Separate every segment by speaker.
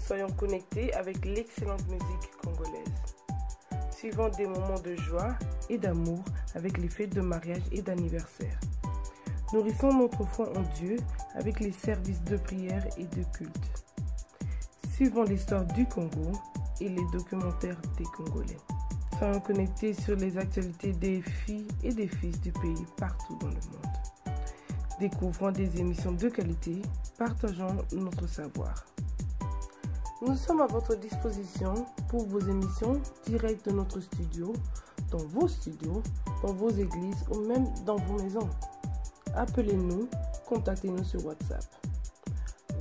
Speaker 1: Soyons connectés avec l'excellente musique congolaise. Suivons des moments de joie et d'amour avec les fêtes de mariage et d'anniversaire. Nourrissons notre foi en Dieu avec les services de prière et de culte. Suivons l'histoire du Congo et les documentaires des Congolais. Soyons connectés sur les actualités des filles et des fils du pays partout dans le monde. Découvrons des émissions de qualité, partageons notre savoir. Nous sommes à votre disposition pour vos émissions directes de notre studio, dans vos studios, dans vos églises ou même dans vos maisons. Appelez-nous, contactez-nous sur WhatsApp.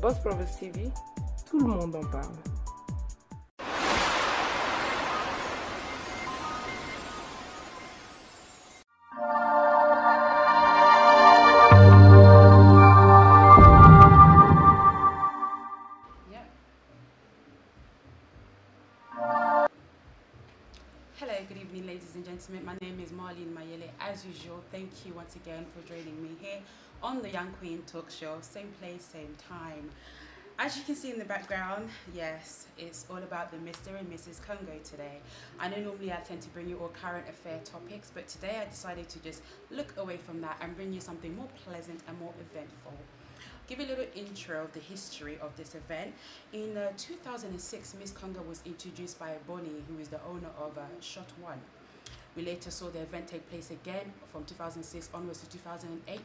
Speaker 1: Boss Province TV, tout le monde en parle.
Speaker 2: Hello, good evening ladies and gentlemen. My name is MARLENE Mayele. As usual, thank you once again for joining me here on the Young Queen Talk Show. Same place, same time. As you can see in the background, yes, it's all about the Mr. and Mrs. Congo today. I know normally I tend to bring you all current affair topics, but today I decided to just look away from that and bring you something more pleasant and more eventful. Give a little intro of the history of this event. In 2006, Miss Congo was introduced by Bonnie, who is the owner of Shot One. We later saw the event take place again from 2006 onwards to 2008,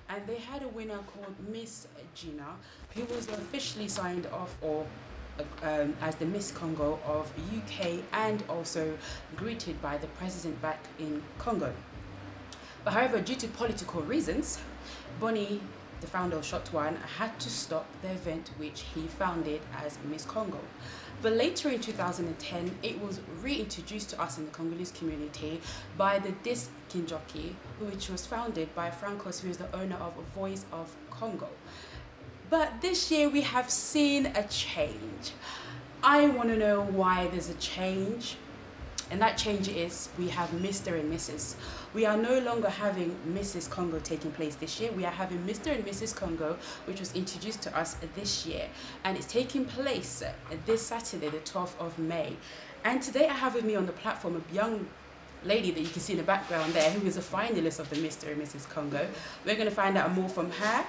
Speaker 2: and they had a winner called Miss Gina, who was officially signed off or as the Miss Congo of UK and also greeted by the president back in Congo. But however, due to political reasons, Bonnie, the founder of Shot One, had to stop the event which he founded as Miss Congo. But later in 2010, it was reintroduced to us in the Congolese community by the disc jockey, which was founded by Francos, who is the owner of Voice of Congo. But this year we have seen a change. I want to know why there's a change. And that change is we have Mr. and Mrs. We are no longer having Mrs. Congo taking place this year. We are having Mr. and Mrs. Congo, which was introduced to us this year. And it's taking place this Saturday, the 12th of May. And today I have with me on the platform a young lady that you can see in the background there, who is a finalist of the Mr. and Mrs. Congo. We're going to find out more from her.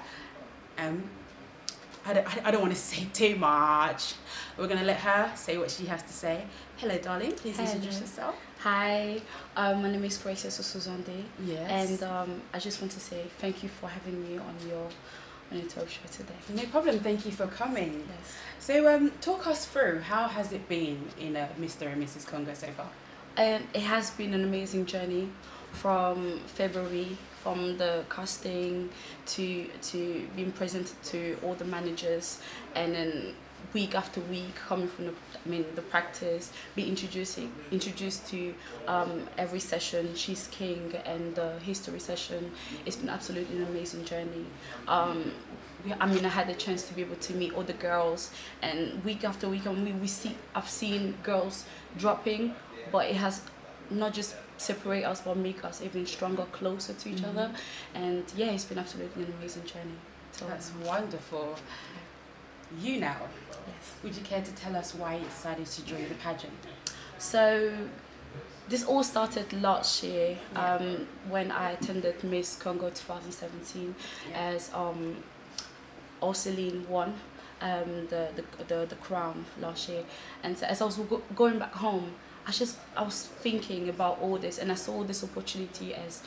Speaker 2: I don't want to say too much. We're going to let her say what she has to say. Hello, darling. Please introduce yourself.
Speaker 3: Hi, my name is Gracia Susuzande.
Speaker 2: Yes.
Speaker 3: And I just want to say thank you for having me on your talk show today.
Speaker 2: No problem. Thank you for coming.
Speaker 3: Yes.
Speaker 2: So, talk us through, how has it been in Mr. and Mrs. Congo so far?
Speaker 3: It has been an amazing journey from February, from the casting to being presented to all the managers, and then week after week coming from the practice, be introduced to every session, She's King and the history session. It's been absolutely an amazing journey. I had the chance to be able to meet all the girls, and week after week, I've seen girls dropping, but it has not just separate us but make us even stronger, closer to each other. And yeah, it's been absolutely an amazing journey. So
Speaker 2: that's wonderful. You now,
Speaker 3: yes.
Speaker 2: Would you care to tell us why you decided to join the pageant?
Speaker 3: So this all started last year, when I attended Miss Congo 2017, as Celine won the crown last year. And so as I was going back home, I was thinking about all this, and I saw this opportunity as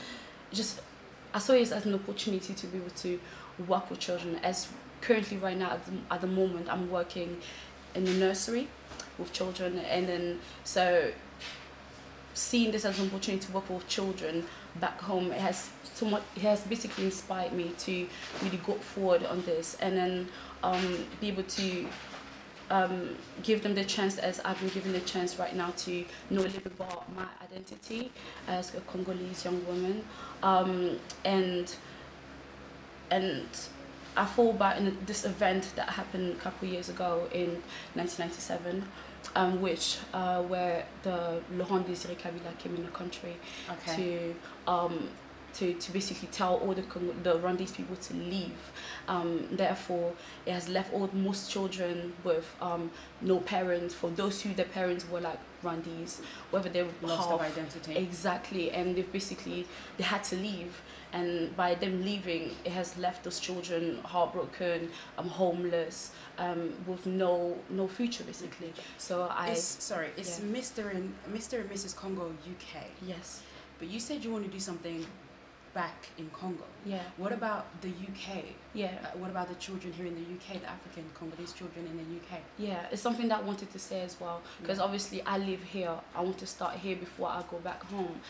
Speaker 3: I saw it as an opportunity to be able to work with children. As currently right now at the moment, I'm working in the nursery with children, and then so seeing this as an opportunity to work with children back home, it has basically inspired me to really go forward on this, and then be able to give them the chance, as I've been given the chance right now, to know a little bit about my identity as a Congolese young woman, and I fall back in this event that happened a couple of years ago in 1997, where the Laurent Désiré Kabila came in the country to to basically tell all the Rwandese people to leave. Therefore, it has left most children with no parents. For those who their parents were like Rwandese, whether they were
Speaker 2: lost of identity.
Speaker 3: Exactly, and they had to leave. And by them leaving, it has left those children heartbroken, homeless, with no future basically. So
Speaker 2: it's Mr. and Mrs. Congo UK.
Speaker 3: Yes.
Speaker 2: But you said you want to do something back in Congo.
Speaker 3: Yeah.
Speaker 2: What about the UK?
Speaker 3: Yeah.
Speaker 2: What about the children here in the UK, the African Congolese children in the UK?
Speaker 3: Yeah, it's something that I wanted to say as well, because obviously I live here. I want to start here before I go back home.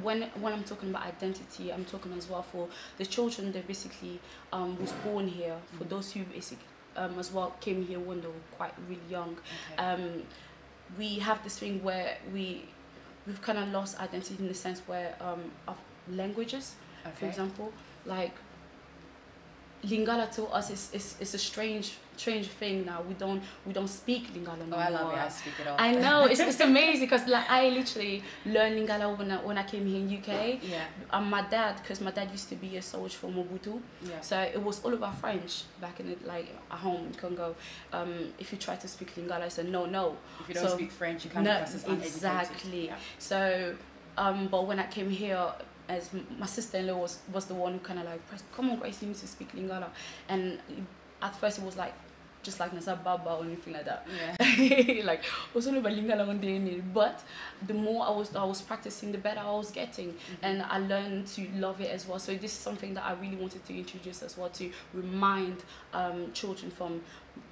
Speaker 3: When I'm talking about identity, I'm talking as well for the children that basically was born here, for those who basically as well came here when they were quite really young. Okay. We have this thing where we've kind of lost identity in the sense where of languages, for example, like Lingala to us is a strange thing now. We don't speak Lingala no more.
Speaker 2: I love it. I speak it all.
Speaker 3: I know it's amazing because like I literally learned Lingala when I came here in UK.
Speaker 2: Yeah.
Speaker 3: My dad used to be a soldier for Mobutu. Yeah. So it was all about French back in at home in Congo. If you try to speak Lingala, I said no.
Speaker 2: If you don't speak French, you can't process uneducated.
Speaker 3: Exactly. Yeah. So but when I came here, as my sister-in-law was the one who kind of like pressed, come on Grace, you need to speak Lingala. And at first it was like just like Nasa Baba or anything like that. Yeah. Like also about Lingala one day. But the more I was practicing, the better I was getting. And I learned to love it as well. So this is something that I really wanted to introduce as well, to remind children from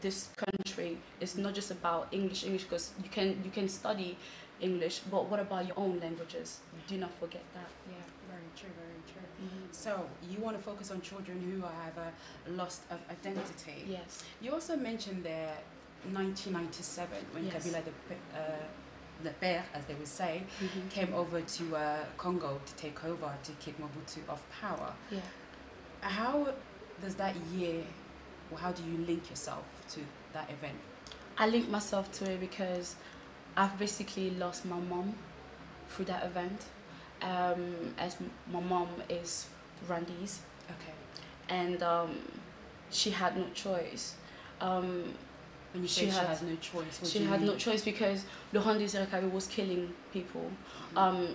Speaker 3: this country. It's not just about English because you can study English, but what about your own languages? Do not forget that. Yeah.
Speaker 2: Very true, very true. So you want to focus on children who have a loss of identity.
Speaker 3: Yes.
Speaker 2: You also mentioned there 1997 when Kabila the Père, as they would say, came over to Congo to take over, to kick Mobutu off power.
Speaker 3: Yeah.
Speaker 2: How does that year, or how do you link yourself to that event?
Speaker 3: I link myself to it because I've basically lost my mom through that event. As my mom is Rwandese, and she had no choice.
Speaker 2: When you say she had no choice,
Speaker 3: she had no choice because the Rwandese was killing people.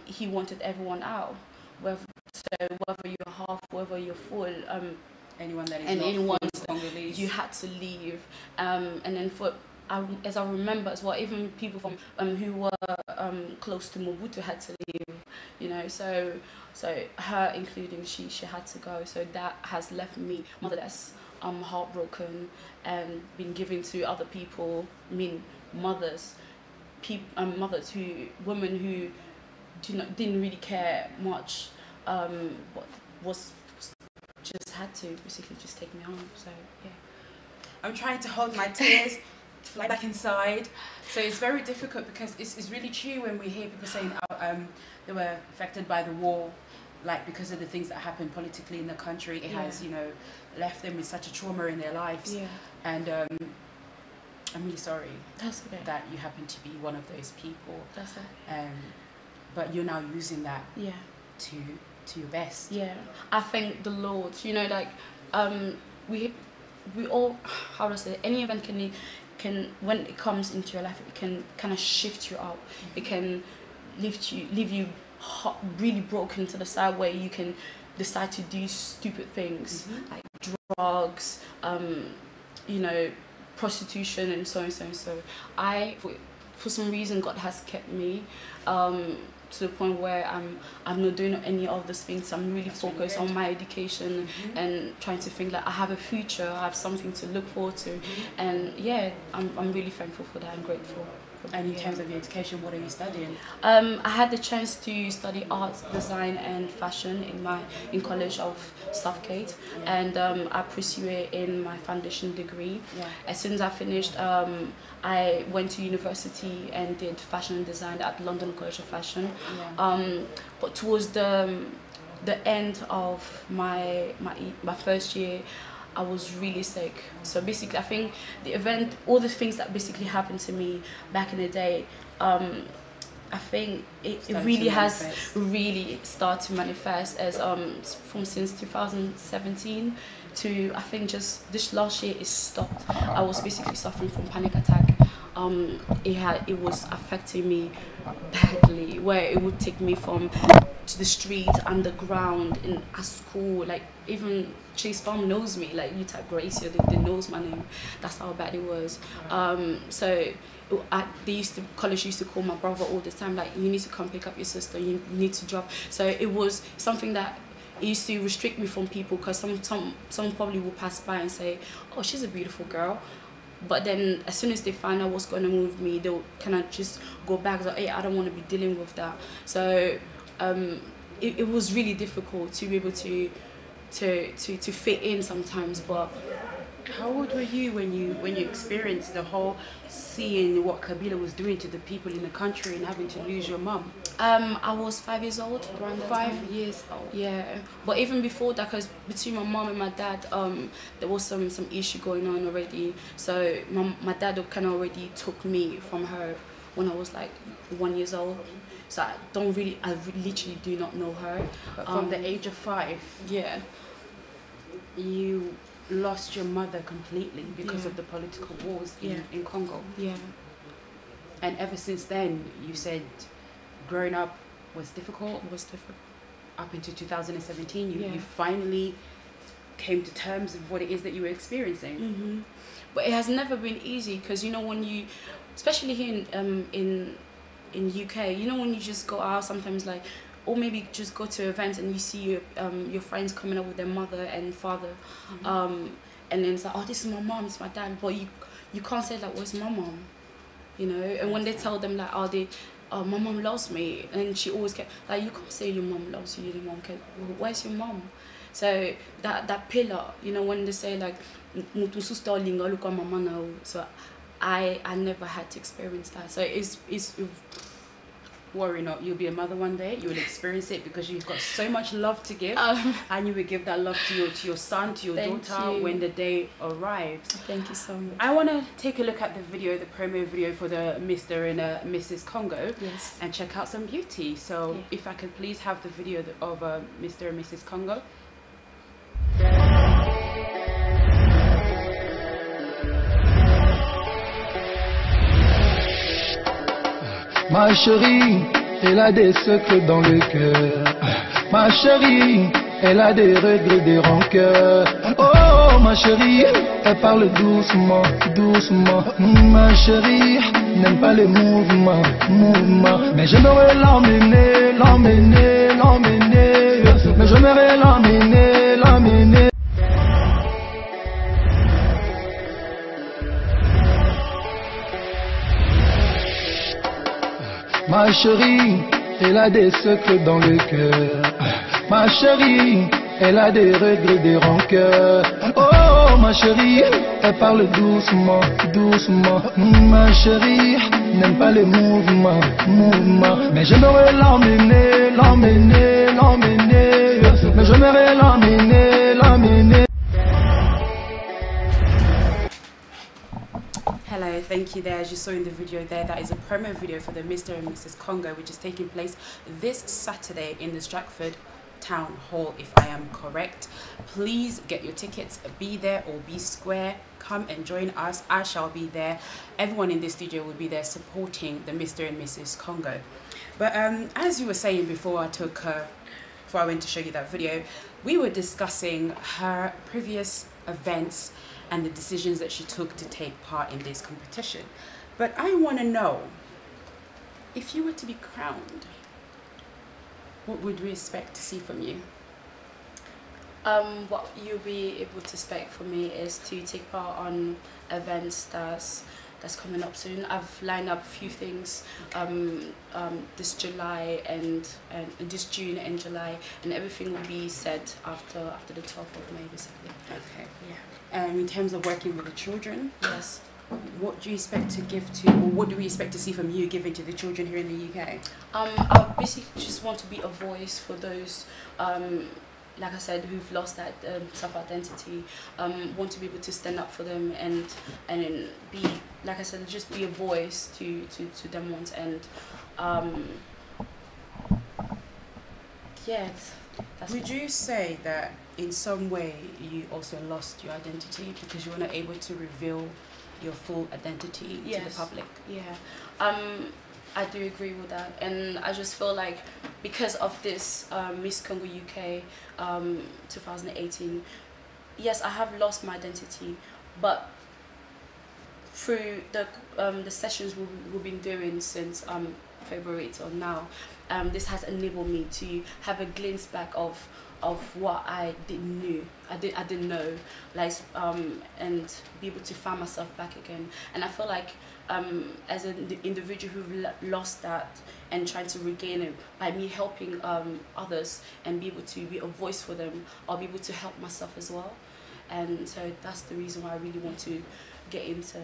Speaker 3: He wanted everyone out, whether you're half, whether you're full.
Speaker 2: Anyone that is
Speaker 3: and
Speaker 2: not
Speaker 3: anyone
Speaker 2: Congolese,
Speaker 3: you had to leave. And then as I remember as well, even people from who were close to Mobutu had to leave, you know. So her including, she had to go. So that has left me motherless, heartbroken, and been given to other people. I mean, mothers women who didn't really care much, but just had to basically just take me home. So yeah.
Speaker 2: I'm trying to hold my tears. Fly back inside. So it's very difficult because it's really true when we hear people saying they were affected by the war, like because of the things that happened politically in the country. It has, left them with such a trauma in their lives. Yeah. And I'm really sorry that you happen to be one of those people.
Speaker 3: That's okay.
Speaker 2: But you're now using that to your best.
Speaker 3: Yeah. I thank the Lord. We all, how do I say, any event can when it comes into your life, it can kind of shift you up. It can leave you really broken to the side where you can decide to do stupid things like drugs, prostitution, and so. For some reason, God has kept me to the point where I'm not doing any of those things. I'm really focused on my education and trying to think like I have a future, I have something to look forward to, and yeah, I'm really thankful for that. I'm grateful.
Speaker 2: And in terms of your education, what are you studying?
Speaker 3: I had the chance to study arts, design and fashion in College of Southgate, and I pursued it in my foundation degree. As soon as I finished, I went to university and did fashion and design at London College of Fashion. But towards the end of my first year, I was really sick. So basically, I think the event, all the things that basically happened to me back in the day, I think it really has really started to manifest as from since 2017 to, I think, just this last year it stopped. I was basically suffering from panic attack. It was affecting me badly, where it would take me from to the street, underground, at school. Like even Chase Farm knows me. Like you type Gracia, they knows my name. That's how bad it was. College used to call my brother all the time, like, you need to come pick up your sister, you need to drop. So it was something that used to restrict me from people, because someone probably will pass by and say, oh, she's a beautiful girl. But then as soon as they find out what's going on with me, they'll kind of just go back, like, hey, I don't want to be dealing with that. So it was really difficult to be able to fit in sometimes. But
Speaker 2: how old were you when you experienced the whole seeing what Kabila was doing to the people in the country and having to lose your mum?
Speaker 3: I was 5 years old, around that time.
Speaker 2: 5 years old.
Speaker 3: Yeah, but even before that, because between my mom and my dad, there was some issue going on already. So my dad kind of already took me from her when I was like 1 year old. So I literally do not know her.
Speaker 2: But from the age of 5,
Speaker 3: yeah,
Speaker 2: you lost your mother completely because of the political wars in Congo.
Speaker 3: Yeah.
Speaker 2: And ever since then, you said growing up was difficult.
Speaker 3: It was difficult.
Speaker 2: Up until 2017, you finally came to terms with what it is that you were experiencing.
Speaker 3: Mm-hmm. But it has never been easy, because you know, when you, especially here in UK, you know, when you just go out sometimes, like, or maybe just go to events and you see your friends coming up with their mother and father, and then it's like, oh, this is my mom, it's my dad, but you can't say like, where's my mom, you know? And when they tell them like, oh, my mom loves me, and she always kept like, you can't say your mom loves you, your mom can't, where's your mom? So that pillar, you know, when they say like, look at mama now, so I never had to experience that. So it's worry not, you'll be a mother one day, you will experience it, because you've got so much love to give, and you will give that love to your son, to your daughter, when the day arrives. Thank you so much.
Speaker 2: I want to take a look at the video, the promo video for the Mr. and Mrs. Congo, and check out some beauty. So if I could please have the video of Mr. and Mrs. Congo.
Speaker 4: Ma chérie, elle a des secrets dans le cœur. Ma chérie, elle a des regrets, des rancœurs. Oh, ma chérie, elle parle doucement, doucement. Ma chérie, n'aime pas les mouvements, mais j'aimerais l'emmener, l'emmener, l'emmener. Mais j'aimerais l'emmener, l'emmener. Ma chérie, elle a des secrets dans le cœur. Ma chérie, elle a des regrets, des rancœurs. Oh, ma chérie, elle parle doucement, doucement. Ma chérie, n'aime pas les mouvements, mais j'aimerais l'emmener, l'emmener, l'emmener. Mais j'aimerais l'emmener, l'emmener.
Speaker 2: Hello, thank you there. As you saw in the video there, that is a promo video for the Mr. and Mrs. Congo, which is taking place this Saturday in the Stratford Town Hall, if I am correct. Please get your tickets, be there or be square, come and join us. I shall be there. Everyone in this studio will be there supporting the Mr. and Mrs. Congo. But as you were saying before I went to show you that video, we were discussing her previous events and the decisions that she took to take part in this competition. But I want to know, if you were to be crowned, what would we expect to see from you?
Speaker 3: What you'll be able to expect from me is to take part on events that's coming up soon. I've lined up a few things this July and this June and July, and everything will be set after the 12th of May, basically.
Speaker 2: Okay. Yeah. In terms of working with the children,
Speaker 3: yes.
Speaker 2: What do you expect to give to, or what do we expect to see from you giving to the children here in the UK?
Speaker 3: I basically just want to be a voice for those, like I said, who've lost that self-identity. Want to be able to stand up for them and be like I said, just be a voice to them ones. And yeah, that's
Speaker 2: Would you say that in some way you also lost your identity because you were not able to reveal your full identity to the public?
Speaker 3: Yeah, I do agree with that, and I just feel like because of this Miss Congo UK 2018, yes, I have lost my identity, but through the sessions we've been doing since February till now, this has enabled me to have a glimpse back of what I didn't know, like and be able to find myself back again. And I feel like as an individual who lost that and trying to regain it by me helping others and be able to be a voice for them, I'll be able to help myself as well. And so that's the reason why I really want to get into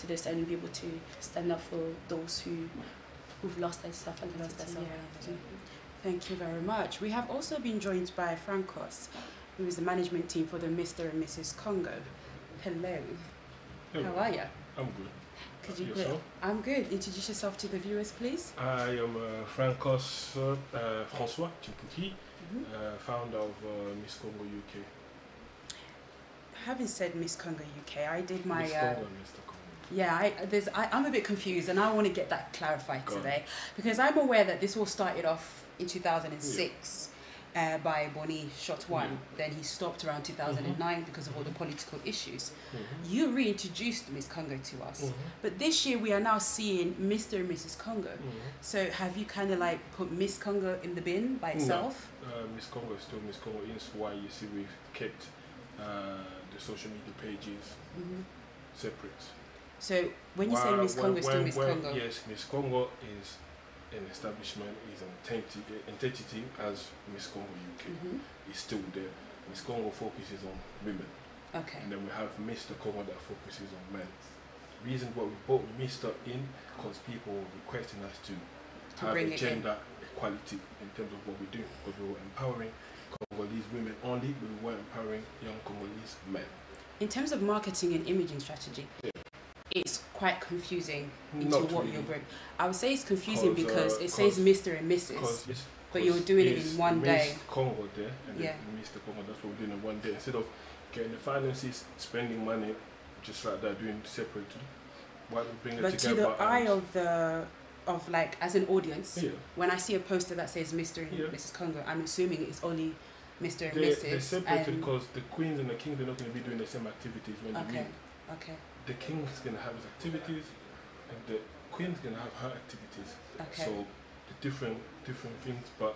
Speaker 3: this and be able to stand up for those who've lost their stuff and lost their self.
Speaker 2: Yeah. Thank you very much. We have also been joined by Francos, who is the management team for the Mr. and Mrs. Congo. Hello. How are you?
Speaker 5: I'm good.
Speaker 2: Could you I'm good. Introduce yourself to the viewers, please.
Speaker 5: I am Francos François Chimpouki, founder of Miss Congo UK.
Speaker 2: Having said Miss Congo UK, I did my
Speaker 5: Miss Congo and Mr. Congo.
Speaker 2: Yeah, I'm a bit confused, and I want to get that clarified today, because I'm aware that this all started off in 2006 by Bonnie Shot One. Then he stopped around 2009 because of all the political issues. You reintroduced Miss Congo to us, but this year we are now seeing Mr. and Mrs. Congo. So have you kind of like put Miss Congo in the bin by itself?
Speaker 5: No. Miss Congo is still Miss Congo. Is why you see we've kept the social media pages separate.
Speaker 2: So when you say Miss Congo, it's still Miss Congo?
Speaker 5: Yes, Miss Congo is an establishment, is an entity as Miss Congo UK. It's still there. Miss Congo focuses on women.
Speaker 2: Okay.
Speaker 5: And then we have Mr. Congo that focuses on men. Reason why we brought Mr. in, because people were requesting us to have a gender equality in terms of what we do, because we were empowering Congolese women only, we were empowering young Congolese men.
Speaker 2: In terms of marketing and imaging strategy, it's quite confusing into what you're bringing. I would say it's confusing because it says Mr. and Mrs. But you're doing it in one day.
Speaker 5: Miss Congo there, and then Mr. Congo, that's what we're doing in one day. Instead of getting the finances, spending money, just like that, doing separately. Why don't we bring it together?
Speaker 2: But to the eye of like, as an audience, when I see a poster that says Mr. and Mrs. Congo, I'm assuming it's only Mr. and Mrs.
Speaker 5: They're separated because the queens and the king, they're not going to be doing the same activities when they meet.
Speaker 2: Okay.
Speaker 5: The king is going to have his activities, and the queen is going to have her activities.
Speaker 2: Okay.
Speaker 5: So the different things, but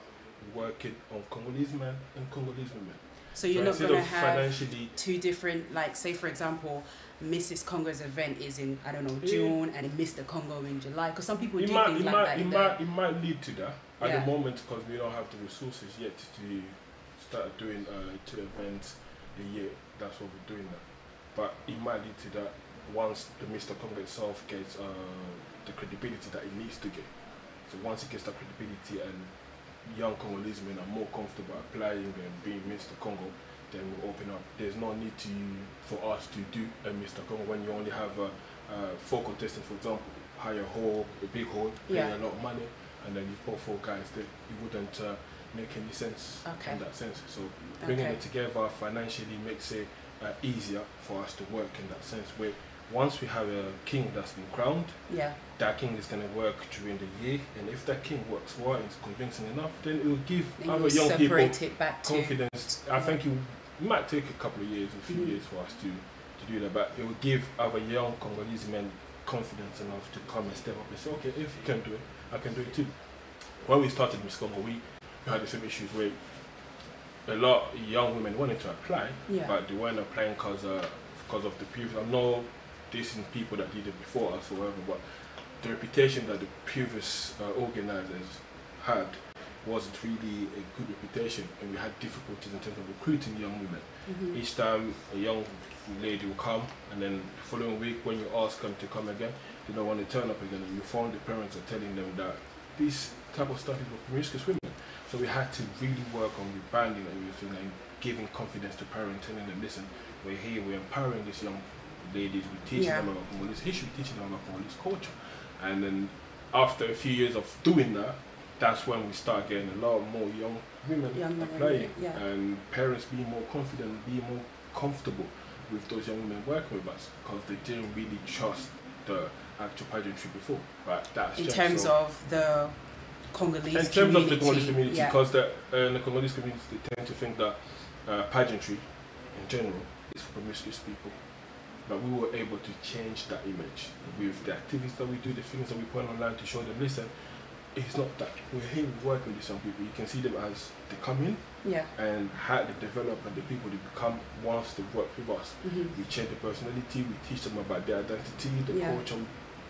Speaker 5: working on Congolese men and Congolese women.
Speaker 2: So you're not going to have two different, like, say for example, Mrs. Congo's event is in, I don't know, June, and Mr. Congo in July, because some people do things like that.
Speaker 5: It might lead to that at the moment, because we don't have the resources yet to start doing 2 events a year. That's what we're doing now. But it might lead to that once the Mr. Congo itself gets the credibility that it needs to get. So once it gets that credibility and young Congolese men are more comfortable applying and being Mr. Congo, then we'll open up. There's no need for us to do a Mr. Congo when you only have 4 contestants, for example. Hire a big hall, pay a lot of money, and then you put 4 guys there. It wouldn't make any sense in that sense. So bringing it together financially makes it easier for us to work in that sense, where once we have a king that's been crowned, that king is going to work during the year, and if that king works well and is convincing enough, then it will give other young people confidence. I think it might take a couple of years, a few years for us to do that, but it will give other young Congolese men confidence enough to come and step up and say, okay, if you can do it, I can do it too. When we started Miss Congo, we had the same issues where a lot of young women wanted to apply, but they weren't applying because of the previous. I'm not dissing people that did it before us or whatever, but the reputation that the previous organizers had wasn't really a good reputation, and we had difficulties in terms of recruiting young women. Each time a young lady will come, and then the following week when you ask them to come again, they don't want to turn up again, and you find the parents are telling them that this type of stuff is for promiscuous women. So we had to really work on rebranding everything and giving confidence to parents, telling them, listen, we're here, we're empowering this young ladies, we're teaching them about Congolese history, teaching them about Congolese culture. And then after a few years of doing that, that's when we start getting a lot more young women applying, and parents being more confident, being more comfortable with those young women working with us, because they didn't really trust the actual pageantry before. But that's
Speaker 2: in terms of the Congolese community.
Speaker 5: In terms of the Congolese community, because the Congolese community, they tend to think that pageantry in general is for promiscuous people. But we were able to change that image with the activities that we do, the things that we put online to show them, listen, it's not that we're here working with these young people. You can see them as they come in and how they develop, and the people they become once they work with us. We change their personality, we teach them about their identity, the culture, we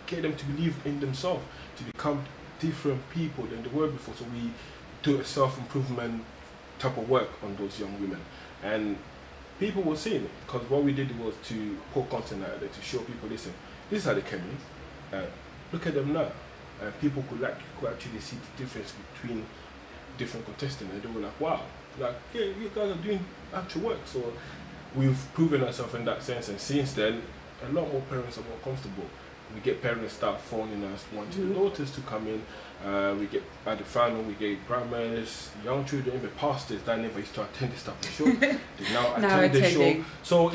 Speaker 5: get them to believe in themselves, to become different people than they were before. So we do a self-improvement type of work on those young women. And people were seeing it, because what we did was to put content out there to show people, listen, this is how they came in, look at them now. And people could actually see the difference between different contestants, and they were like, wow, like, yeah, you guys are doing actual work. So we've proven ourselves in that sense, and since then a lot more parents are more comfortable. We get parents start phoning us, wanting the daughters to come in. We get at the final, we get grandmas, young children, even pastors that never used to attend this type of show. They now attend the show. So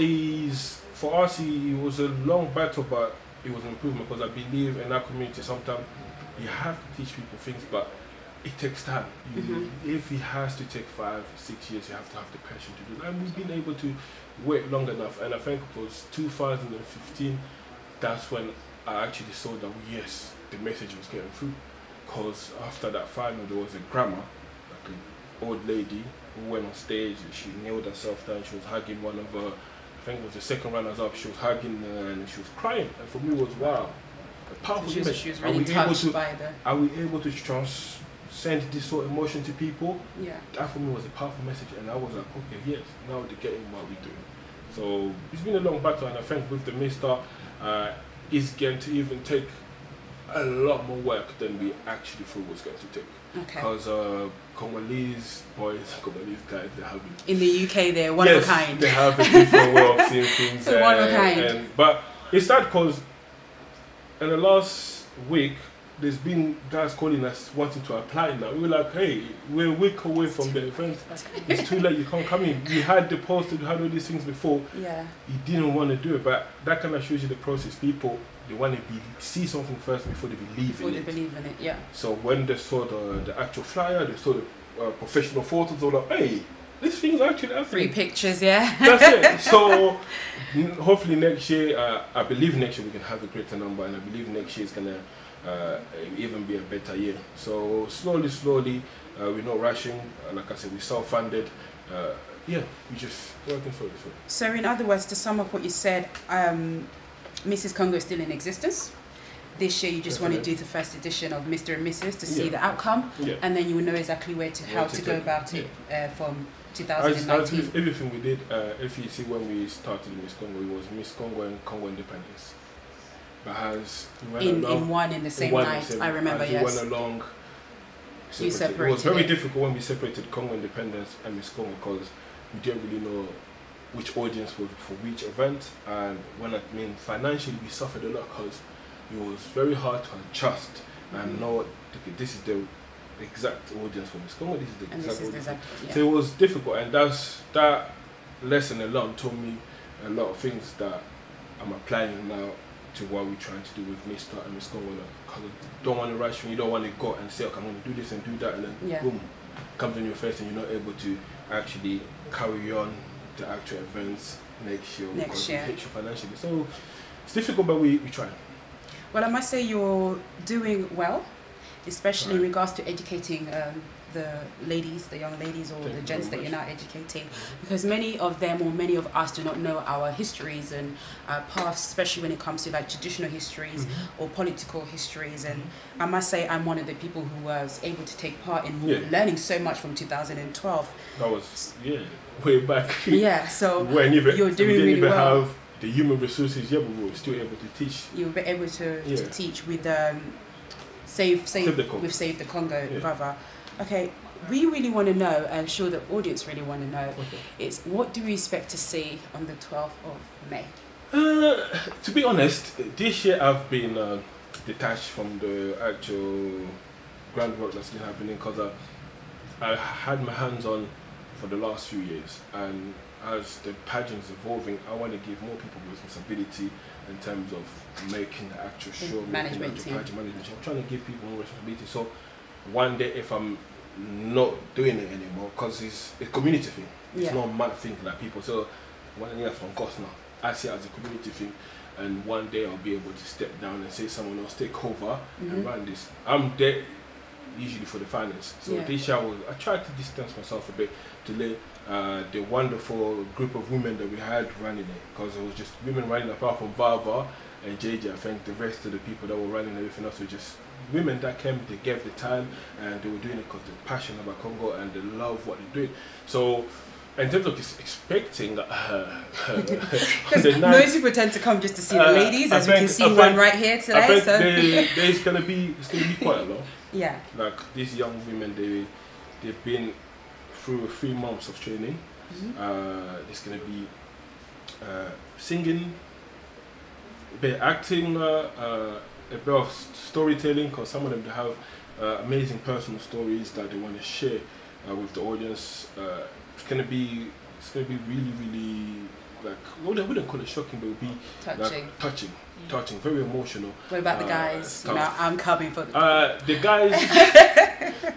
Speaker 5: for us, it was a long battle, but it was an improvement, because I believe in our community sometimes you have to teach people things, but it takes time. If it has to take 5, 6 years, you have to have the passion to do that. And we've been able to wait long enough, and I think it was 2015, that's when I actually saw that, yes, the message was getting through. Because after that final, there was a grandma, like an old lady, who went on stage, and she kneeled herself down, she was hugging one of her, I think it was the second runners-up, she was hugging her and she was crying. And for me, it was, wow, a powerful image.
Speaker 2: She was really touched by the...
Speaker 5: Are we able to transcend this sort of emotion to people?
Speaker 2: Yeah.
Speaker 5: That for me was a powerful message, and I was like, okay, yes, now they're getting what we're doing. So it's been a long battle, and I think with the Mr. It's going to even take a lot more work than we actually thought was going to take.
Speaker 2: Okay.
Speaker 5: Because Congolese boys, Congolese guys, they have
Speaker 2: in the UK, they're one of a kind.
Speaker 5: They have a different way of seeing things.
Speaker 2: One of a kind.
Speaker 5: But it's sad because in the last week, there's been guys calling us wanting to apply now. We were like, hey, we're a week away from the event. It's too late, you can't come in. We had the poster, we had all these things before.
Speaker 2: Yeah.
Speaker 5: You didn't want to do it, but that kind of shows you the process. People, they want to see something first before they believe in it.
Speaker 2: Yeah.
Speaker 5: So when they saw the actual flyer, they saw the professional photos, they were like, hey, this thing's actually happening.
Speaker 2: 3 pictures, yeah.
Speaker 5: That's it. So hopefully next year, I believe next year we can have a greater number, and I believe next year is going to even be a better year. So slowly, we're not rushing. Like I said, we're self-funded. Yeah, we're just working for it.
Speaker 2: So in other words, to sum up what you said, Mrs. Congo is still in existence. This year you just want to do the first edition of Mr. and Mrs. to see the outcome, and then you will know exactly how to go about it from 2019.
Speaker 5: As everything we did, if you see when we started Miss Congo, it was Miss Congo and Congo Independence. But as we went
Speaker 2: in the same night, I remember,
Speaker 5: yes. We went along, separated. It was very difficult when we separated Congo Independence and Miss Congo, because we didn't really know which audience was for which event. And when I mean financially, we suffered a lot, because it was very hard to adjust and know, okay, this is the exact audience for Miss Congo, this is the exact audience. So it was difficult, and that lesson alone told me a lot of things that I'm applying now to what we're trying to do with Mr. and Miss Congo. Because you don't want to rush when you don't want to go and say, okay, I'm going to do this and do that, and then boom, comes in your face, and you're not able to actually carry on the actual events next year because it hits you financially. So it's difficult, but we try.
Speaker 2: Well, I must say you're doing well, especially in regards to educating the ladies, the young ladies, or the gents that you're now educating, because many of them, or many of us, do not know our histories and our paths, especially when it comes to like traditional histories or political histories. And I must say I'm one of the people who was able to take part in learning so much from 2012.
Speaker 5: That was way back.
Speaker 2: Yeah, so
Speaker 5: you're
Speaker 2: doing really well.
Speaker 5: Have the human resources, but we were still able to teach.
Speaker 2: You were able to teach with Save the Congo, rather. Okay, we really want to know, and I'm sure the audience really want to know, it's what do we expect to see on the 12th of May?
Speaker 5: To be honest, this year I've been detached from the actual groundwork that's been happening because I had my hands on for the last few years, and as the pageant's evolving, I want to give more people responsibility in terms of making the actual show,
Speaker 2: management
Speaker 5: making the actual pageant management. I'm trying to give people more responsibility. So one day, if I'm not doing it anymore, because it's a community thing, it's not my thing like people. So one thing that's from course now, I see it as a community thing, and one day I'll be able to step down and say someone else take over and run this. I'm there usually for the finance. So this year I tried to distance myself a bit to let the wonderful group of women that we had running it, because it was just women running apart from Vava and JJ. I think the rest of the people that were running everything else were just women that came, they gave the time, and they were doing it because they're passionate about Congo and they love what they're doing. So in terms of expecting
Speaker 2: most people tend to come just to see the ladies, as we can see one right here today.
Speaker 5: I think it's gonna be quite a lot.
Speaker 2: Yeah.
Speaker 5: Like these young women, they've been through 3 months of training. There's gonna be singing, a bit of acting, a bit of storytelling, because some of them they have amazing personal stories that they want to share with the audience. It's gonna be really, really, like, well, I wouldn't call it shocking, but it would be
Speaker 2: touching,
Speaker 5: like, touching, very emotional.
Speaker 2: What about the guys? You know, I'm coming for
Speaker 5: the guys.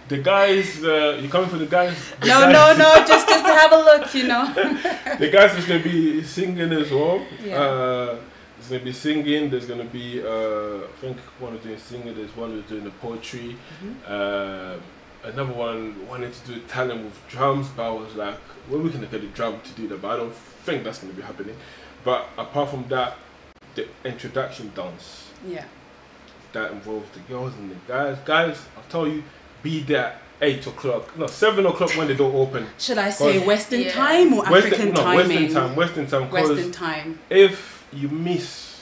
Speaker 5: The guys, you coming for the guys?
Speaker 2: No, just to have a look, you know.
Speaker 5: The guys is gonna be singing as well.
Speaker 2: Yeah.
Speaker 5: There's gonna be singing. There's gonna be I think one is doing singing. There's one who's doing the poetry. Another one wanted to do talent with drums, but I was like, well, we can get the drum to do that, but I don't think that's going to be happening. But apart from that, the introduction dance, that involves the girls and the guys. Guys, I'll tell you, be there at 8 o'clock, no, 7 o'clock when the door open.
Speaker 2: Should I say Western time or African timing?
Speaker 5: Western time.
Speaker 2: Western time.
Speaker 5: If you miss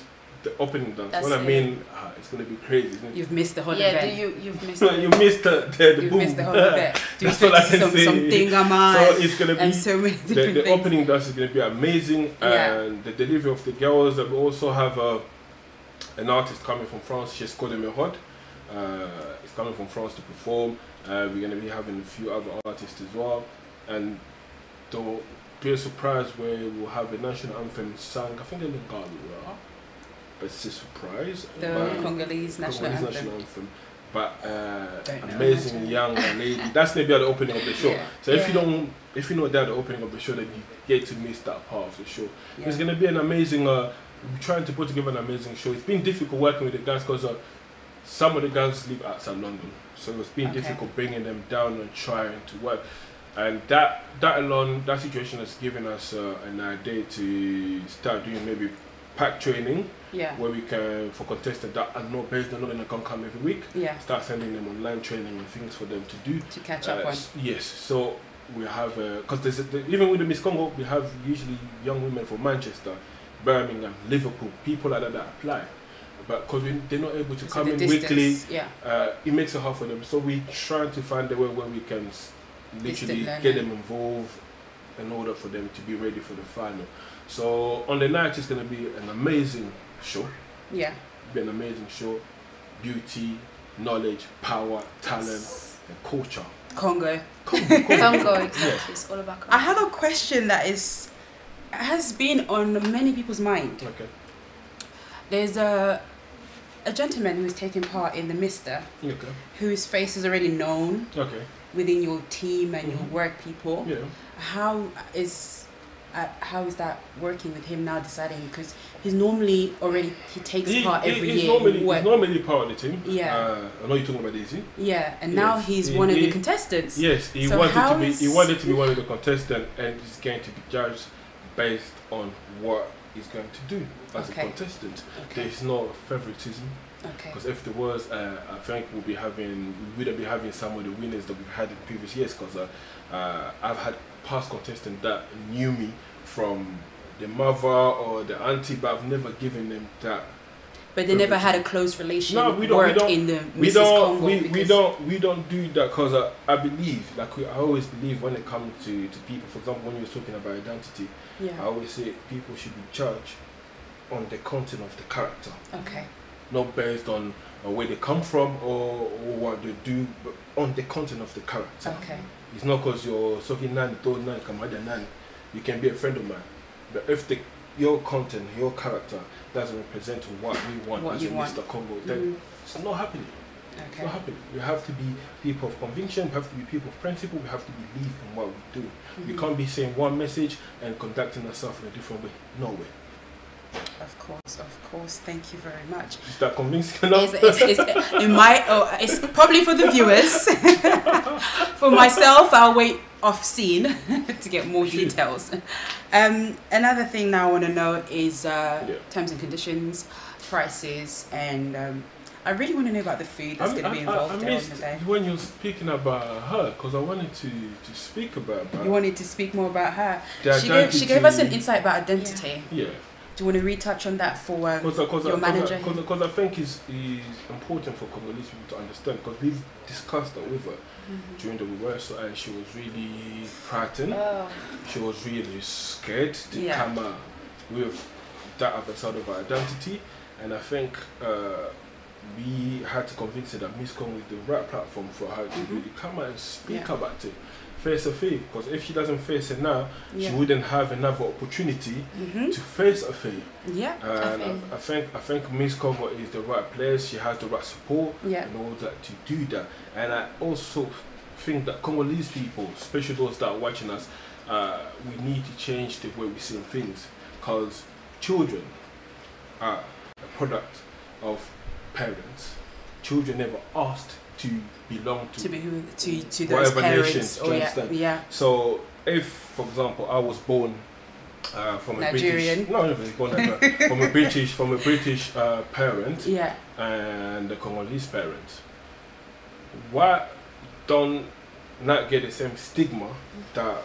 Speaker 5: the opening dance, what I mean, it's going to be crazy, isn't it?
Speaker 2: You've missed the whole
Speaker 3: event.
Speaker 2: You've missed the
Speaker 5: you missed the
Speaker 2: you've
Speaker 5: boom.
Speaker 2: missed the whole event.
Speaker 5: That's what I can say.
Speaker 2: So
Speaker 5: it's going to be
Speaker 2: so many different
Speaker 5: the
Speaker 2: things.
Speaker 5: opening dance is going to be amazing, and the delivery of the girls. And we also have an artist coming from France, Chesco de Merod. He's coming from France to perform. We're going to be having a few other artists as well, and there'll be a surprise where we'll have a national anthem sung, I think in Lingala. It's a surprise.
Speaker 2: The Congolese national anthem.
Speaker 5: But amazing young lady. That's gonna be at the opening of the show. So if you know that at the opening of the show, then you get to miss that part of the show. It's gonna be an amazing. We're trying to put together an amazing show. It's been difficult working with the guys because some of the guys live outside London, so it's been difficult bringing them down and trying to work. And that alone, that situation has given us an idea to start doing maybe pack training, where we can, for contestants that are not based in London and can come every week, start sending them online training and things for them to do.
Speaker 2: To catch up on.
Speaker 5: Yes, so we have, because even with the Miss Congo, we have usually young women from Manchester, Birmingham, Liverpool, people like that apply. But because they're not able to come in weekly, it makes it hard for them. So we're trying to find a way where we can literally get them involved in order for them to be ready for the final. So on the night, it's going to be an amazing show. Yeah. Be an amazing show. Beauty, knowledge, power, talent, and culture.
Speaker 2: Congo,
Speaker 3: exactly. It's all about Congo.
Speaker 2: I have a question that has been on many people's mind.
Speaker 5: Okay.
Speaker 2: There's a gentleman who is taking part in the Mister, whose face is already known within your team and your work people. Yeah. How is that working with him now, deciding, because he's normally he takes part every year.
Speaker 5: He's normally part of the team.
Speaker 2: Yeah.
Speaker 5: I know you're talking about Daisy.
Speaker 2: Yeah, and now he's one of the contestants.
Speaker 5: Yes, he wanted to be one of the contestants, and he's going to be judged based on what he's going to do as a contestant. There's no favoritism. Because if there was, I think we wouldn't be having some of the winners that we've had in previous years. Because I've had past contestants that knew me from the mother or the auntie, but I've never given them that.
Speaker 2: But they never had a close relation.
Speaker 5: No, we don't do that, because I believe, like I always believe, when it comes to people. For example, when you were talking about identity, I always say people should be judged on the content of the character.
Speaker 2: Okay.
Speaker 5: Not based on where they come from or what they do, but on the content of the character.
Speaker 2: Okay.
Speaker 5: It's not because you're talking nani, told nani, kamada nani. You can be a friend of mine, but if your content, your character doesn't represent what we want as a Mr. Congo, then it's not happening.
Speaker 2: Okay.
Speaker 5: It's not happening. We have to be people of conviction, we have to be people of principle, we have to believe in what we do. We can't be saying one message and conducting ourselves in a different way. No way.
Speaker 2: Of course. Thank you very much.
Speaker 5: Is that convincing enough?
Speaker 2: It's probably for the viewers. For myself, I'll wait off scene to get more details. Another thing now I want to know is terms and conditions, prices, and I really want to know about the food that's going to be involved there on the day.
Speaker 5: When you're speaking about her, because I wanted to speak about her.
Speaker 2: You wanted to speak more about her. She gave us an insight about identity.
Speaker 5: Yeah.
Speaker 2: Do you want to retouch on that for your manager?
Speaker 5: Because I think it's important for Congolese people to understand, because we've discussed that with her during the rehearsal, and she was really frightened. She was really scared to come out with that other side of her identity, and I think we had to convince her that Miss Congo is the right platform for her to really come out and speak about it. Face a fear, because if she doesn't face it now, she wouldn't have another opportunity to face a fear.
Speaker 2: Yeah,
Speaker 5: and I think Miss Congo is the right place. She has the right support and all that to do that. And I also think that Congolese people, especially those that are watching us, we need to change the way we see things, because children are a product of parents. Children never asked to belong to
Speaker 2: those parents.
Speaker 5: So if, for example, I was born from a
Speaker 2: Nigerian.
Speaker 5: from a British parent and a Congolese parent, why don't not get the same stigma that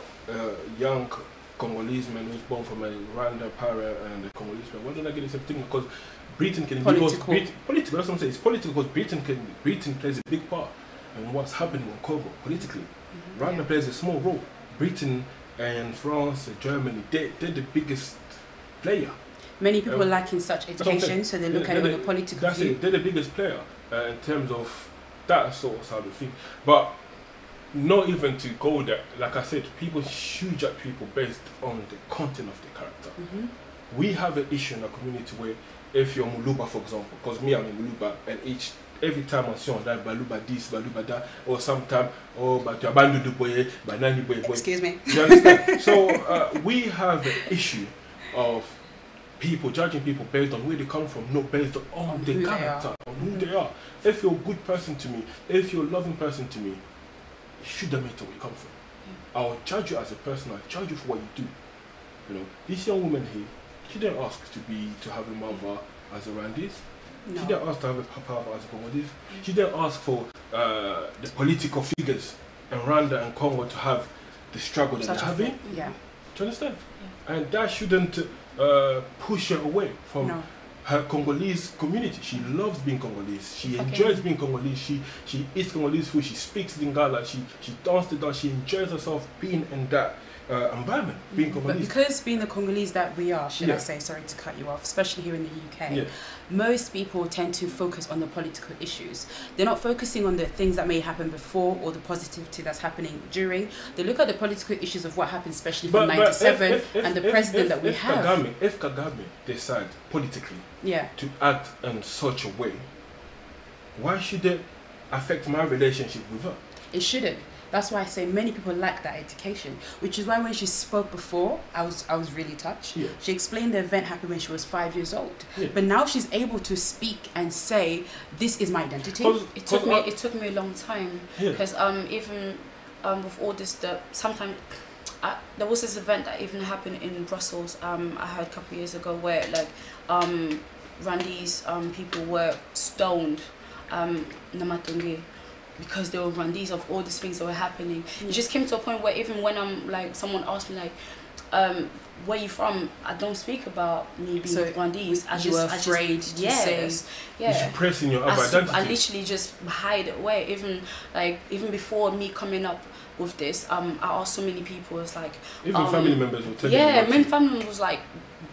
Speaker 5: young Congolese man who's born from a Rwanda parent and a Congolese parent? Why don't I get the same stigma? Because Britain can political. That's what I'm saying. It's political because Britain plays a big part in what's happening in Congo politically. Rwanda plays a small role. Britain and France and Germany, they're the biggest player.
Speaker 2: Many people lacking such education, so they look at it on the political view.
Speaker 5: They're the biggest player in terms of that sort of side of thing. But not even to go there, like I said, people shoot at people based on the content of the character. We have an issue in our community where, if you're Muluba, for example, because me, I'm in Muluba, and every time I see on that, Baluba this, Baluba that, or sometime, but you abandon the boy, banana boy.
Speaker 2: Excuse me.
Speaker 5: You understand? So we have an issue of people judging people based on where they come from, not based on the character, on who they are. If you're a good person to me, if you're a loving person to me, it shouldn't matter where you come from. I'll judge you as a person, I'll judge you for what you do. You know, this young woman here, she didn't ask to have a mother as a Rwandese. No. She didn't ask to have a papa as a Congolese. She didn't ask for the political figures in Rwanda and Congo to have the struggle that they're having.
Speaker 2: Yeah.
Speaker 5: Do you understand? Yeah. And that shouldn't push her away from her Congolese community. She loves being Congolese. She enjoys being Congolese. She eats Congolese food. She speaks Lingala. She dances to dance. She enjoys herself being in that environment, being Congolese.
Speaker 2: But because being the Congolese that we are, should I say, sorry to cut you off, especially here in the UK, most people tend to focus on the political issues. They're not focusing on the things that may happen before or the positivity that's happening during. They look at the political issues of what happened, especially from '97 and the president that we have.
Speaker 5: If Kagame decide politically to act in such a way, why should it affect my relationship with her?
Speaker 2: It shouldn't. That's why I say many people lack that education, which is why when she spoke before, I was really touched. Yeah. She explained the event happened when she was 5 years old, but now she's able to speak and say, "This is my identity."
Speaker 3: It took me a long time because even with all this, sometimes there was this event that even happened in Brussels. I heard a couple of years ago where like Rwandese people were stoned, Namatonge, because they were Rwandese of all these things that were happening. It just came to a point where even when I'm like, someone asked me like, where you from? I don't speak about me being Rwandese. I just afraid to say.
Speaker 5: You're suppressing your identity.
Speaker 3: I literally just hide it away. Even before me coming up with this. I asked so many people. It's like
Speaker 5: even family members will tell you.
Speaker 3: Yeah, many family members was like,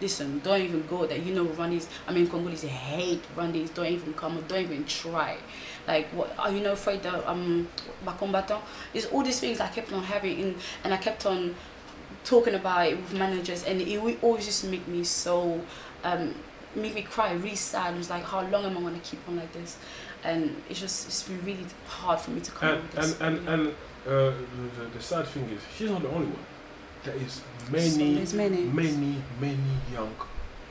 Speaker 3: listen, don't even go there. You know, Rwandese. I mean, Congolese hate Rwandese. Don't even come. Don't even try. Like, what are you know afraid that combatant? It's all these things I kept on having, and I kept on talking about it with managers, and it would always just make me so make me cry, really sad. It was like, how long am I going to keep on like this? And it's been really hard for me to come up with this.
Speaker 5: The sad thing is, she's not the only one. There is many young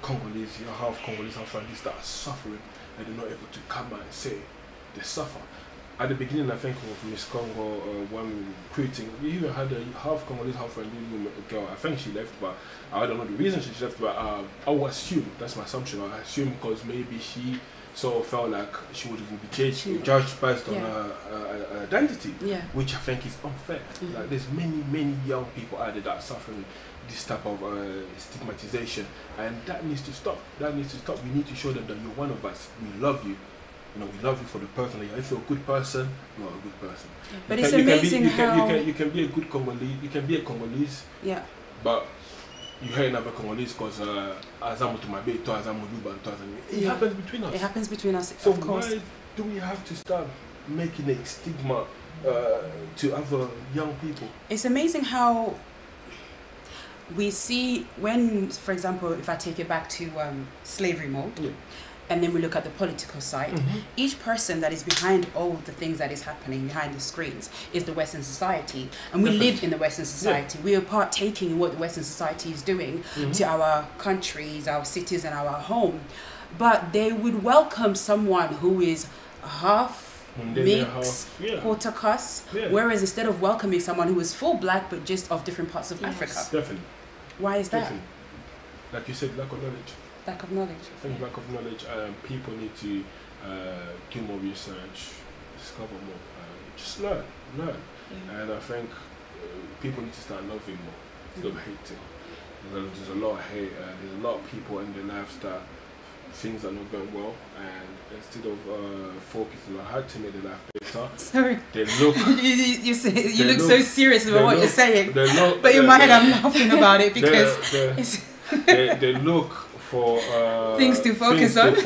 Speaker 5: Congolese, half Congolese, half Rwandese that are suffering and they're not able to come out and say they suffer. At the beginning, I think of Miss Congo, when recruiting, we even had a half Congolese, half Rwandese girl. I think she left, but I don't know the reason she left. But I will assume, that's my assumption. I assume because maybe she sort of felt like she would be judged based on her identity, which I think is unfair. Like, there's many young people out there that are suffering this type of stigmatization, and that needs to stop. That needs to stop. We need to show them that you're one of us. We love you. You know, we love you for the person. Like, if you're a good person, you are a good person.
Speaker 2: But it's amazing how
Speaker 5: you can be a good Congolese. You can be a Congolese.
Speaker 2: Yeah.
Speaker 5: But you hate another Congolese because it happens between us.
Speaker 2: It happens between us.
Speaker 5: So
Speaker 2: of course.
Speaker 5: Why do we have to start making a stigma to other young people?
Speaker 2: It's amazing how we see when, for example, if I take it back to slavery mode. Yeah. And then we look at the political side. Each person that is behind all the things that is happening behind the screens is the Western society. And we live in the Western society. We are partaking in what the Western society is doing to our countries, our cities, and our home. But they would welcome someone who is half mixed, quarter cuss, whereas instead of welcoming someone who is full black but just of different parts of Africa.
Speaker 5: Definitely.
Speaker 2: Why is that?
Speaker 5: Definitely. Like you said, lack of knowledge.
Speaker 2: Lack of knowledge.
Speaker 5: I think lack of knowledge. People need to do more research, discover more, just learn. And I think people need to start loving more instead of hating. There's a lot of hate. There's a lot of people in their lives that things are not going well, and instead of focusing on how to make their life better,
Speaker 2: sorry,
Speaker 5: they look.
Speaker 2: you look so serious about what you're saying. But in my head, I'm laughing about it because
Speaker 5: they look for
Speaker 2: things to focus on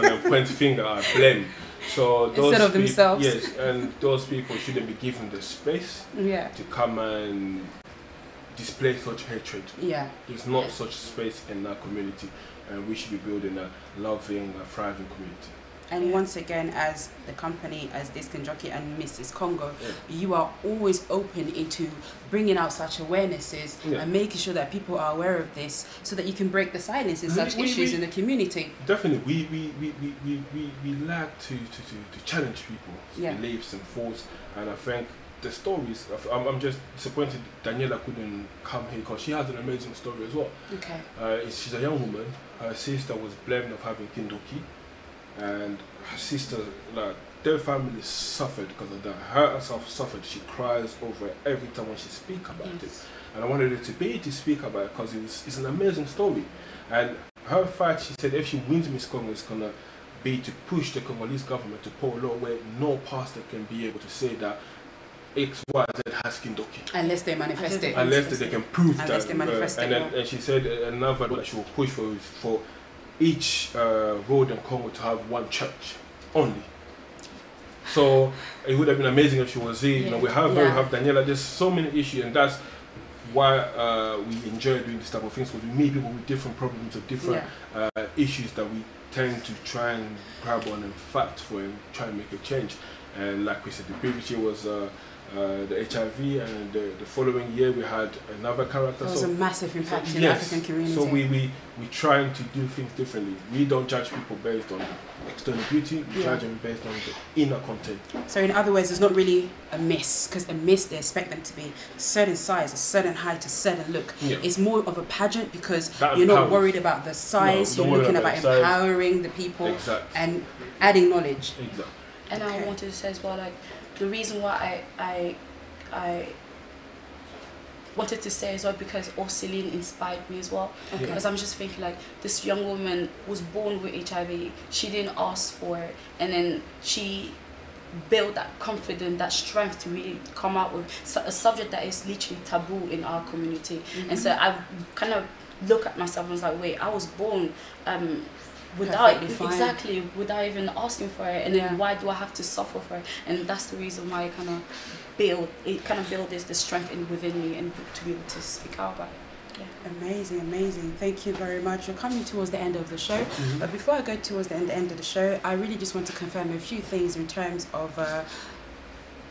Speaker 5: and point finger at blame. So those
Speaker 2: instead of themselves.
Speaker 5: Yes, and those people shouldn't be given the space to come and display such hatred.
Speaker 2: Yeah.
Speaker 5: There's not such space in our community, and we should be building a loving, thriving community.
Speaker 2: And once again, as the company, as Disc Jockey and Mrs. Congo, you are always open into bringing out such awarenesses and making sure that people are aware of this, so that you can break the silence in such issues in the community.
Speaker 5: Definitely, we like to challenge people's beliefs and thoughts, and I think the stories. I'm just disappointed Daniela couldn't come here because she has an amazing story as well.
Speaker 2: Okay.
Speaker 5: She's a young woman. Her sister was blamed of having kindoki. And her sister, like, their family suffered because of that. Her herself suffered. She cries over it every time when she speaks about it. And I wanted her to speak about it because it's an amazing story. And her fight, she said, if she wins Miss Congo, it's going to be to push the Congolese government to pull a law where no pastor can be able to say that X, Y, Z has kindoki.
Speaker 2: Unless they manifest it.
Speaker 5: Unless they can prove that.
Speaker 2: Unless they manifest it.
Speaker 5: And she said another that she will push for each road in Congo to have one church only. So it would have been amazing if she was here. You know, we have her, we have Daniela. There's so many issues, and that's why we enjoy doing this type of things, because we meet people with different problems, with different issues that we tend to try and grab on and fight for and try and make a change. And like we said, the previous year was the HIV, and the following year we had another character.
Speaker 2: It was a massive impact in the African community.
Speaker 5: So we trying to do things differently. We don't judge people based on external beauty, we judge them based on the inner content. So
Speaker 2: in other words, it's not really a miss, because a miss, they expect them to be a certain size, a certain height, a certain look. It's more of a pageant, because you're not worried about the size, you're looking about empowering the people and adding knowledge.
Speaker 3: And I wanted to say as well, like, the reason why I wanted to say as well, because Celine inspired me as well. Because I'm just thinking, like, this young woman was born with HIV, she didn't ask for it, and then she build that confidence, that strength to really come out with a subject that is literally taboo in our community. And so I kind of look at myself and was like, wait, I was born without even asking for it, and then why do I have to suffer for it? And that's the reason why I kind of build this strength within me, and to be able to speak out about it.
Speaker 2: Amazing, amazing. Thank you very much. We're coming towards the end of the show, but before I go towards the end of the show, I really just want to confirm a few things in terms of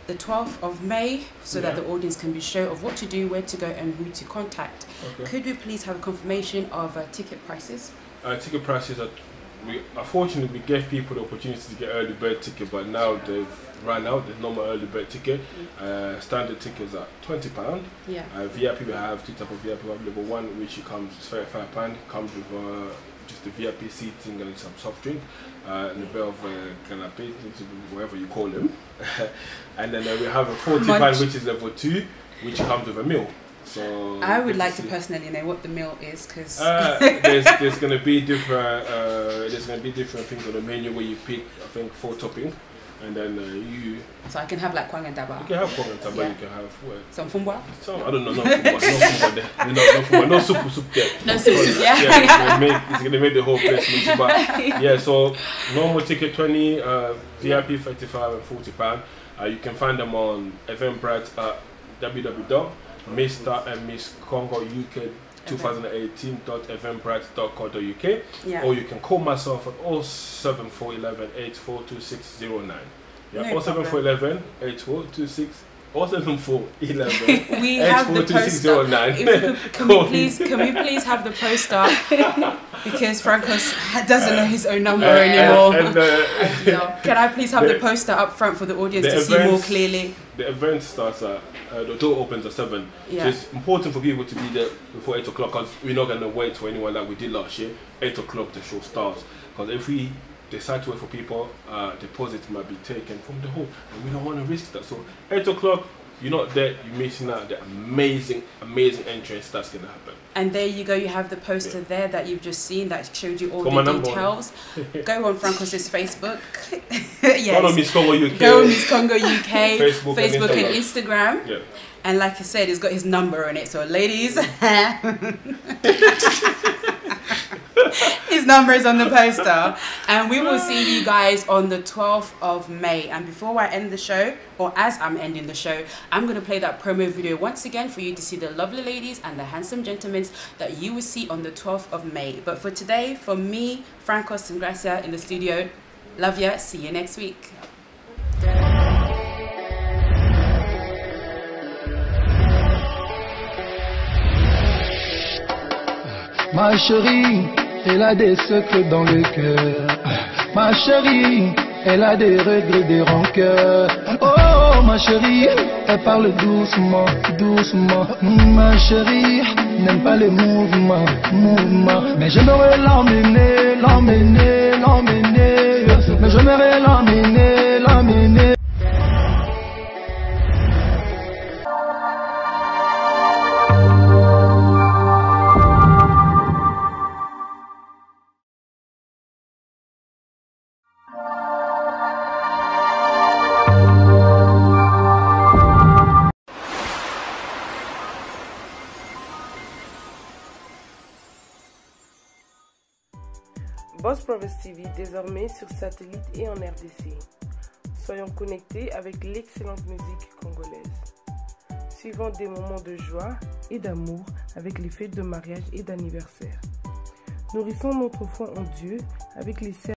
Speaker 2: the 12th of May, so that the audience can be sure of what to do, where to go, and who to contact. Could we please have a confirmation of ticket prices? Ticket prices are, unfortunately, we gave people the opportunity to get early bird ticket, but now they've run out. There's no more early bird ticket. Standard tickets are £20. VIP, we have two types of VIP. We have level 1, which comes £35, comes with just the VIP seating and some soft drink, and a bit of canapé, whatever you call them. And then we have a £40, which is level 2, which comes with a meal. So I would like to personally know what the meal is, because there's going to be different things on the menu where you pick, I think, 4 toppings, and then so I can have like kwang and daba. You can have kwang and daba. You can have some fumbwa. I don't know, no fumbwa. No soup yet. No soup. Yeah. It's gonna make the whole place mix. But yeah, so normal ticket 20, VIP 35 and £40. You can find them on Eventbrite at www. Mr. and Miss Congo UK 2018.eventbrite.co.uk, or you can call myself at 07411 842609. Yeah, 07411 8426. 07411 we have the poster. Can we please have the poster, because Francos doesn't know his own number anymore. Can I please have the poster up front for the audience to see more clearly? The event starts at the door opens at 7. So it's important for people to be there before 8 o'clock, because we're not going to wait for anyone like we did last year. 8 o'clock the show starts, because if we decide to wait for people, deposits might be taken from the hall, and we don't want to risk that. So 8 o'clock, you're not there, you're missing out the amazing entrance that's going to happen. And there you go, you have the poster there that you've just seen that showed you all the details. Go on Francos's Facebook. Yes. Go on Miss Congo UK. Go on Miss Congo UK. Facebook and Instagram. Yeah. And like I said, it's got his number on it. So ladies, his number is on the poster. And we will see you guys on the 12th of May. And before I end the show, or as I'm ending the show, I'm going to play that promo video once again for you to see the lovely ladies and the handsome gentlemen that you will see on the 12th of May. But for today, from me, Francos and Gracia in the studio, love ya, see you next week.
Speaker 4: Ma chérie, elle a des secrets dans le cœur. Ma chérie, elle a des regrets, des rancœurs. Oh, ma chérie, elle parle doucement, doucement. Ma chérie, n'aime pas les mouvements. Mais j'aimerais l'emmener, l'emmener, l'emmener. Mais j'aimerais l'emmener, l'emmener.
Speaker 1: Boss Province TV désormais sur satellite et en RDC. Soyons connectés avec l'excellente musique congolaise. Suivons des moments de joie et d'amour avec les fêtes de mariage et d'anniversaire. Nourrissons notre foi en Dieu avec les